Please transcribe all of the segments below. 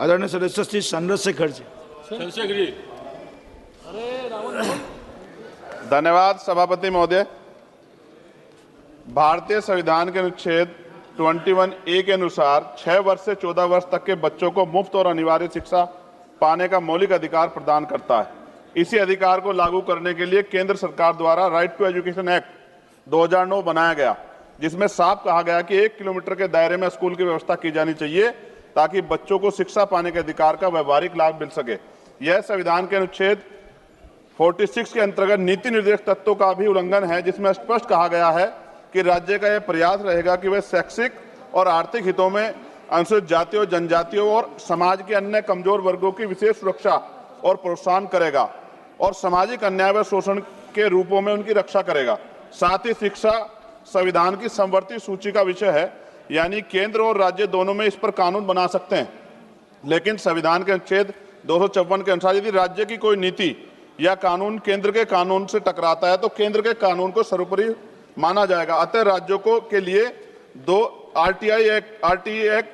आदरणीय सदस्य श्री चंद्रशेखर जी। धन्यवाद सभापति महोदय। भारतीय संविधान के अनुच्छेद 21A के अनुसार 6 वर्ष से 14 वर्ष तक के बच्चों को मुफ्त और अनिवार्य शिक्षा पाने का मौलिक अधिकार प्रदान करता है। इसी अधिकार को लागू करने के लिए केंद्र सरकार द्वारा राइट टू एजुकेशन एक्ट 2009 बनाया गया, जिसमें साफ कहा गया कि 1 किलोमीटर के दायरे में स्कूल की व्यवस्था की जानी चाहिए ताकि बच्चों को शिक्षा पाने के अधिकार का व्यवहारिक लाभ मिल सके। यह संविधान के अनुच्छेद 46 के अंतर्गत नीति निर्देश तत्वों का भी उल्लंघन है, जिसमें स्पष्ट कहा गया है कि राज्य का यह प्रयास रहेगा कि वह शैक्षिक और आर्थिक हितों में अनुसूचित जातियों, जनजातियों और समाज के अन्य कमजोर वर्गों की विशेष सुरक्षा और प्रोत्साहन करेगा और सामाजिक अन्याय व शोषण के रूपों में उनकी रक्षा करेगा। साथ ही शिक्षा संविधान की समवर्ती सूची का विषय है, यानी केंद्र और राज्य दोनों में इस पर कानून बना सकते हैं, लेकिन संविधान के अनुच्छेद 254 के अनुसार यदि राज्य की कोई नीति या कानून केंद्र के कानून से टकराता है तो केंद्र के कानून को सर्वोपरि माना जाएगा। अतः राज्यों को के लिए आरटीई एक्ट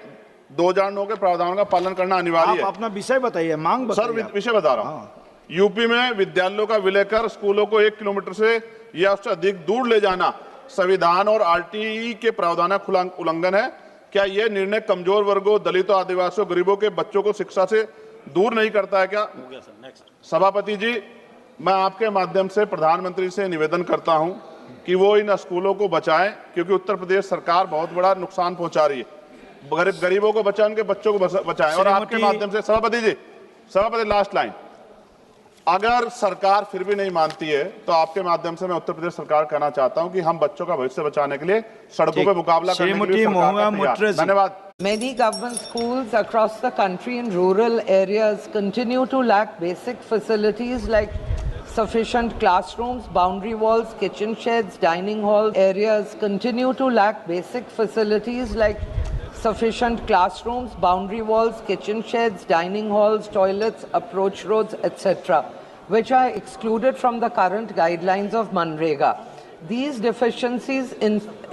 2009 के प्रावधानों का पालन करना अनिवार्य है। आप अपना विषय बताइए, मांग बताइए। सर, विषय बता रहा हूँ। यूपी में विद्यालयों का विलय कर स्कूलों को 1 किलोमीटर से या उससे अधिक दूर ले जाना संविधान और आरटीई के प्रावधानों का उल्लंघन है। क्या यह निर्णय कमजोर वर्गों, दलितों, आदिवासियों, गरीबों के बच्चों को शिक्षा से दूर नहीं करता है क्या? सभापति जी, मैं आपके माध्यम से प्रधानमंत्री से निवेदन करता हूं कि वो इन स्कूलों को बचाएं, क्योंकि उत्तर प्रदेश सरकार बहुत बड़ा नुकसान पहुंचा रही है। गरीबों को बचाएं, उनके बच्चों को बचाएं। और आपके माध्यम से सभापति लास्ट लाइन, अगर सरकार फिर भी नहीं मानती है तो आपके माध्यम से मैं उत्तर प्रदेश सरकार कहना चाहता हूं कि हम बच्चों का भविष्य बचाने के लिए सड़कों पे मुकाबला करने के लिए धन्यवाद। Many government schools across the country in rural areas continue to lack basic facilities like sufficient classrooms, boundary walls, kitchen sheds, dining halls. Areas continue to lack basic facilities like sufficient classrooms, boundary walls, kitchen sheds, dining halls, toilets, approach roads, etc., which are excluded from the current guidelines of MNREGA. These deficiencies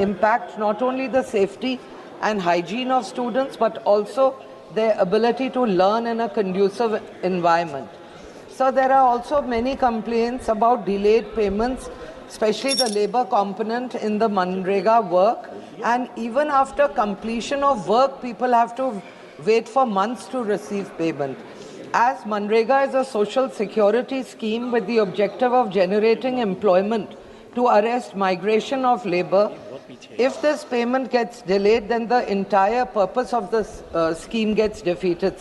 impact not only the safety and hygiene of students, but also their ability to learn in a conducive environment. So there are also many complaints about delayed payments, especially the labor component in the MNREGA work. And even after completion of work, people have to wait for months to receive payment. As MNREGA is a social security scheme with the objective of generating employment to arrest migration of labor, if this payment gets delayed, then the entire purpose of the scheme gets defeated.